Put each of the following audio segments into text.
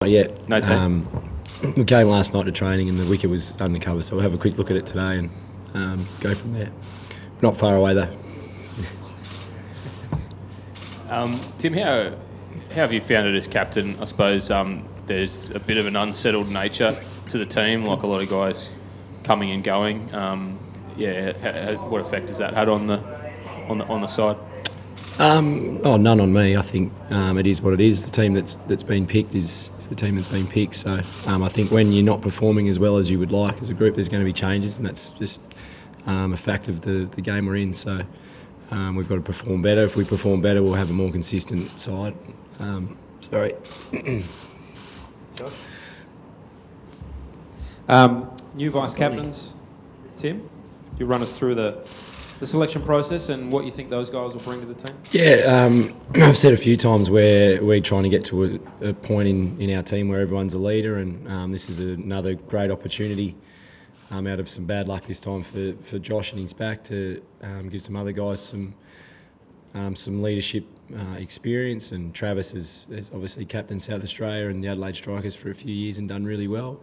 Not yet. No team? We came last night to training and the wicket was undercover, so we'll have a quick look at it today and go from there. Not far away though. Tim, how have you found it as captain? I suppose there's a bit of an unsettled nature to the team, like a lot of guys coming and going. What effect has that had on the side? None on me. I think it is what it is. The team that's been picked is the team that's been picked. So I think when you're not performing as well as you would like as a group, there's going to be changes, and that's just a fact of the game we're in. So we've got to perform better. If we perform better, we'll have a more consistent side. Sorry. New vice captains, Tim, you run us through the selection process and what you think those guys will bring to the team? Yeah, I've said a few times where we're trying to get to a point in our team where everyone's a leader, and this is another great opportunity out of some bad luck this time for Josh and his back to give some other guys some leadership experience. And Travis has obviously captained South Australia and the Adelaide Strikers for a few years and done really well.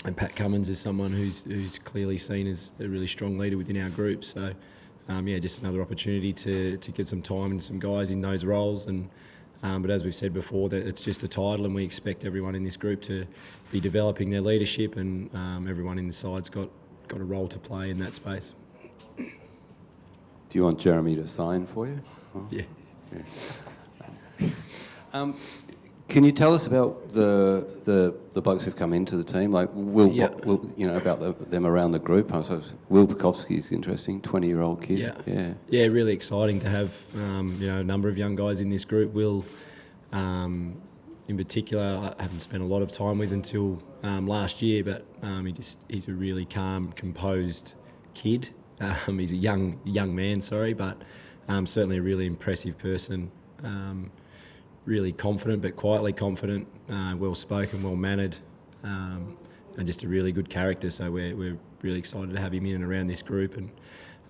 And Pat Cummins is someone who's clearly seen as a really strong leader within our group. So, just another opportunity to get some time and some guys in those roles. And but as we've said before, that it's just a title, and we expect everyone in this group to be developing their leadership, and everyone in the side's got a role to play in that space. Do you want Jeremy to sign for you? Oh. Yeah. Can you tell us about the blokes who've come into the team? Like about them around the group. I suppose Will Pekowski's interesting, 20-year-old kid. Yeah, really exciting to have a number of young guys in this group. Will, in particular, I haven't spent a lot of time with until last year, but he's a really calm, composed kid. He's a young man, but certainly a really impressive person. Really confident, but quietly confident, well-spoken, well-mannered, and just a really good character. So we're really excited to have him in and around this group.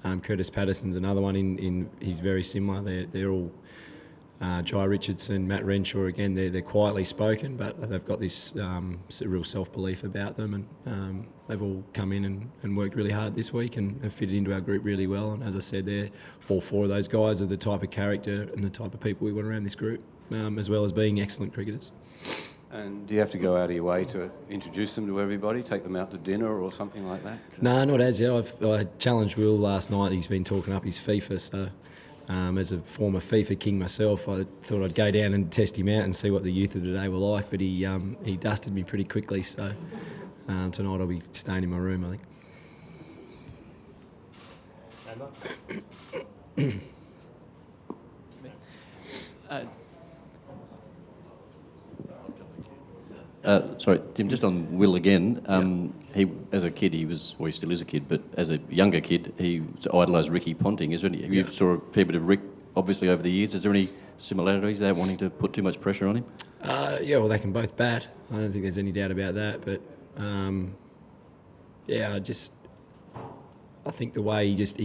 And Curtis Patterson's another one. He's very similar. They're all Jai Richardson, Matt Renshaw. Again, they're quietly spoken, but they've got this real self-belief about them, and they've all come in and worked really hard this week and have fitted into our group really well. And as I said, all four of those guys are the type of character and the type of people we want around this group. As well as being excellent cricketers. And do you have to go out of your way to introduce them to everybody, take them out to dinner or something like that? No, not as yet. I challenged Will last night. He's been talking up his FIFA, so as a former FIFA king myself, I thought I'd go down and test him out and see what the youth of today were like, but he dusted me pretty quickly, so tonight I'll be staying in my room, I think. Sorry, Tim, just on Will again. He, as a kid, he still is a kid, but as a younger kid, he idolised Ricky Ponting. Is there any? You saw a fair bit of Rick, obviously, over the years. Is there any similarities there, wanting to put too much pressure on him? Well, they can both bat. I don't think there's any doubt about that. But I think the way he just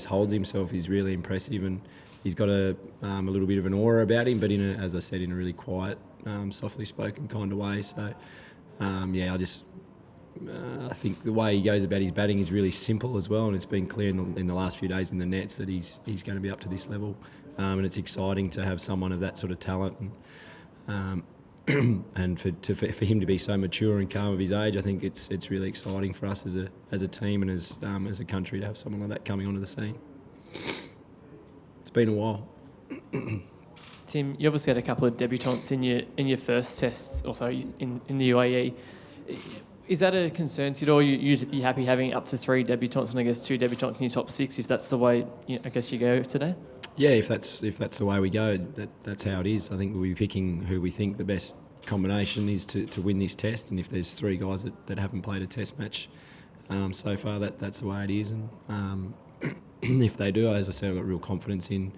holds himself is really impressive, and he's got a little bit of an aura about him, but as I said, in a really quiet, softly spoken kind of way. So, I think the way he goes about his batting is really simple as well, and it's been clear in the last few days in the nets that he's going to be up to this level, and it's exciting to have someone of that sort of talent, and and for him to be so mature and calm of his age. I think it's really exciting for us as a team and as a country to have someone like that coming onto the scene. It's been a while. Tim, you obviously had a couple of debutants in your first tests, also in the UAE. Is that a concern to you at all? You'd be happy having up to 3 debutants and I guess 2 debutants in your top 6 if that's the way I guess you go today? Yeah, if that's the way we go, that's how it is. I think we'll be picking who we think the best combination is to win this test, and if there's 3 guys that haven't played a test match so far, that's the way it is. And if they do, as I said, I've got real confidence in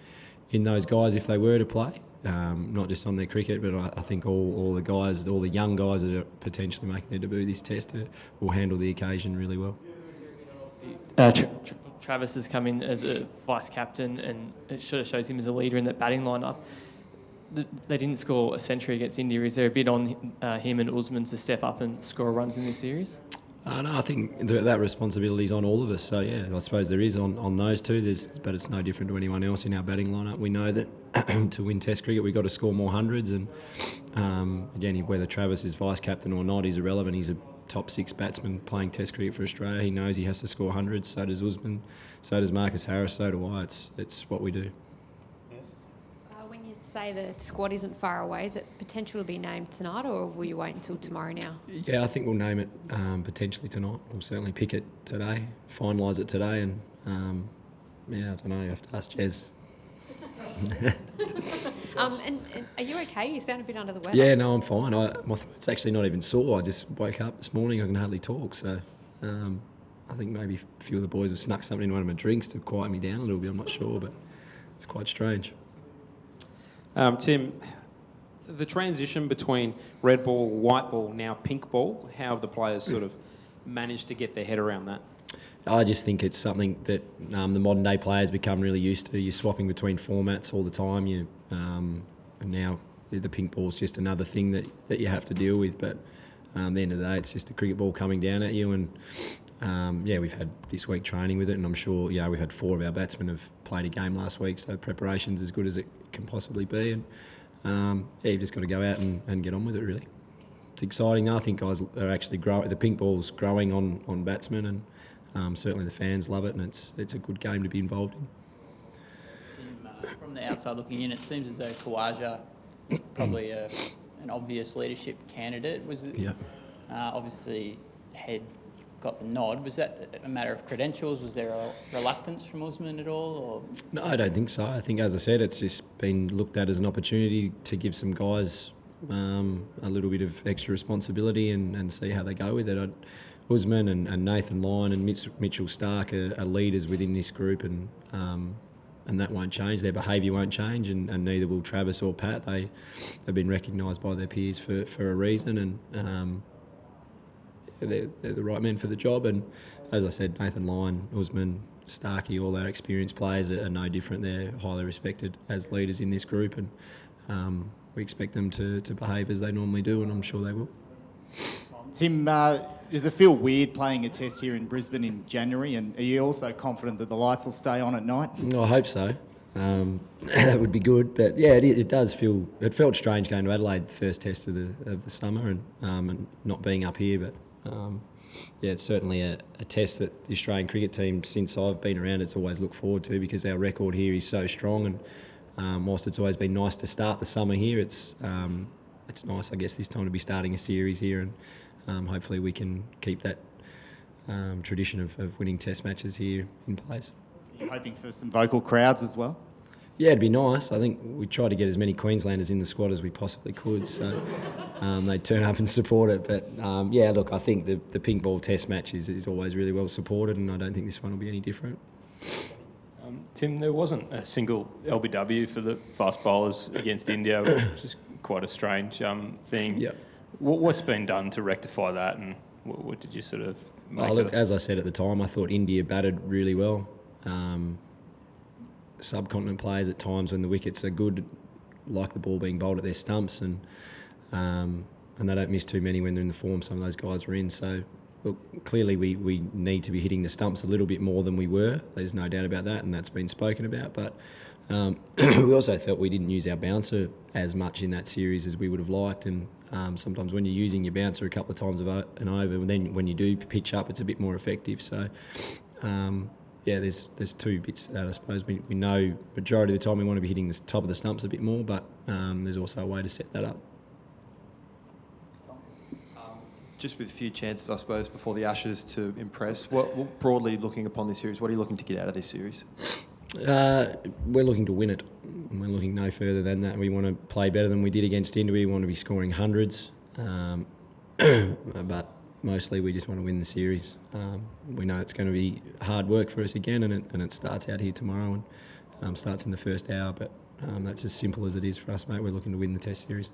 those guys if they were to play, not just on their cricket, but I think all the guys, all the young guys that are potentially making their debut this test will handle the occasion really well. Travis has come in as a vice captain, and it sort of shows him as a leader in that batting lineup. they didn't score a century against India. Is there a bit on him and Usman to step up and score runs in this series? No, I think that responsibility is on all of us. So, yeah, I suppose there is on those two. But it's no different to anyone else in our batting lineup. We know that to win Test cricket, we've got to score more hundreds. And, again, whether Travis is vice-captain or not is irrelevant. He's a top 6 batsman playing Test cricket for Australia. He knows he has to score hundreds. So does Usman. So does Marcus Harris. So do I. It's what we do. When you say the squad isn't far away, is it potential to be named tonight, or will you wait until tomorrow now? Yeah, I think we'll name it potentially tonight. We'll certainly pick it today, finalise it today, and I don't know. You have to ask Jez. And are you okay? You sound a bit under the weather. Yeah, no, I'm fine. My throat's actually not even sore. I just woke up this morning. I can hardly talk. So I think maybe a few of the boys have snuck something into one of my drinks to quiet me down a little bit. I'm not sure, but it's quite strange. Tim, the transition between red ball, white ball, now pink ball, how have the players sort of managed to get their head around that? I just think it's something that the modern day players become really used to. You're swapping between formats all the time. And now the pink ball's just another thing that you have to deal with. But at the end of the day, it's just a cricket ball coming down at you. And we've had this week training with it, and I'm sure we've had 4 of our batsmen have played a game last week, so preparation's as good as it can possibly be. And you've just got to go out and get on with it. Really, it's exciting. I think guys are actually growing. The pink ball's growing on batsmen, and certainly the fans love it, and it's a good game to be involved in. Tim, from the outside looking in, it seems as though Khawaja is probably an obvious leadership candidate. Was it? Yeah. Obviously, Head got the nod. Was that a matter of credentials? Was there a reluctance from Usman at all? Or? No, I don't think so. I think, as I said, it's just been looked at as an opportunity to give some guys a little bit of extra responsibility and see how they go with it. Usman and Nathan Lyon and Mitchell Stark are leaders within this group, and that won't change. Their behaviour won't change, and neither will Travis or Pat. They have been recognised by their peers for a reason, and they're the right men for the job. And as I said, Nathan Lyon, Usman, Starkey, all our experienced players are no different. They're highly respected as leaders in this group, and we expect them to behave as they normally do, and I'm sure they will. Tim, does it feel weird playing a test here in Brisbane in January, and are you also confident that the lights will stay on at night? I hope so. That would be good, but yeah, it does feel. It felt strange going to Adelaide, the first test of the summer, and not being up here. But it's certainly a test that the Australian cricket team, since I've been around, it's always looked forward to, because our record here is so strong. And whilst it's always been nice to start the summer here, it's nice, I guess, this time to be starting a series here, and hopefully we can keep that tradition of winning test matches here in place. Are you hoping for some vocal crowds as well? Yeah, it'd be nice. I think we tried to get as many Queenslanders in the squad as we possibly could, so they'd turn up and support it. But look, I think the pink ball test match is always really well supported, and I don't think this one will be any different. Tim, there wasn't a single LBW for the fast bowlers against India, which is quite a strange thing. Yep. What's been done to rectify that, and what did you sort of make of it? As I said at the time, I thought India batted really well. Subcontinent players at times, when the wickets are good, like the ball being bowled at their stumps, and they don't miss too many when they're in the form some of those guys are in. So, look, clearly we need to be hitting the stumps a little bit more than we were. There's no doubt about that, and that's been spoken about. But we also felt we didn't use our bouncer as much in that series as we would have liked. And sometimes when you're using your bouncer a couple of times and over, then when you do pitch up, it's a bit more effective. So, there's two bits to that, I suppose. We know majority of the time we want to be hitting the top of the stumps a bit more, but there's also a way to set that up. Just with a few chances, I suppose, before the Ashes to impress, what broadly looking upon this series, what are you looking to get out of this series? We're looking to win it. We're looking no further than that. We want to play better than we did against India. We want to be scoring hundreds, but mostly we just want to win the series. We know it's going to be hard work for us again, and it starts out here tomorrow and starts in the first hour, but that's as simple as it is for us, mate. We're looking to win the Test series.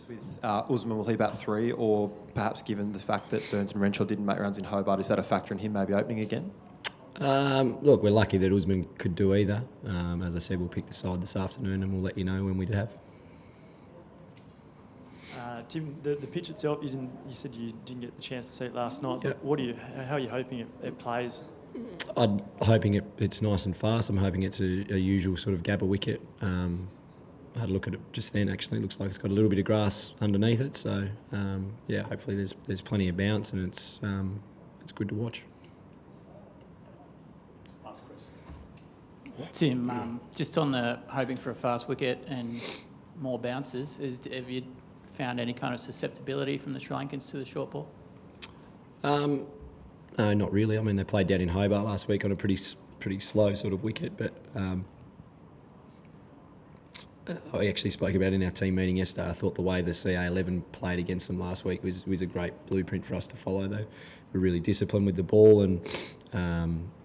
With Usman, will he bat 3, or perhaps given the fact that Burns and Renshaw didn't make runs in Hobart, is that a factor in him maybe opening again? Look, we're lucky that Usman could do either. As I said, we'll pick the side this afternoon, and we'll let you know when we have. Tim, the pitch itself, you said you didn't get the chance to see it last night. Yep. But how are you hoping it plays? I'm hoping it's nice and fast. I'm hoping it's a usual sort of gabba wicket. I had a look at it just then. Actually, it looks like it's got a little bit of grass underneath it. So hopefully there's plenty of bounce, and it's good to watch. Tim, just on the hoping for a fast wicket and more bounces, have you found any kind of susceptibility from the Sri Lankans to the short ball? No, not really. I mean, they played down in Hobart last week on a pretty slow sort of wicket, but I actually spoke about it in our team meeting yesterday. I thought the way the CA11 played against them last week was a great blueprint for us to follow. They were really disciplined with the ball, and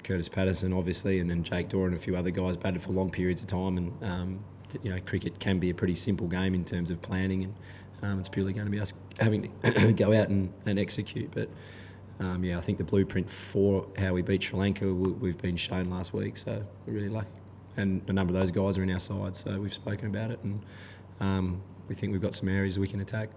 Curtis Patterson, obviously, and then Jake Dorr and a few other guys batted for long periods of time. And cricket can be a pretty simple game in terms of planning, and it's purely going to be us having to go out and execute. But I think the blueprint for how we beat Sri Lanka we've been shown last week, so we're really lucky. And a number of those guys are in our side, so we've spoken about it, and we think we've got some areas we can attack.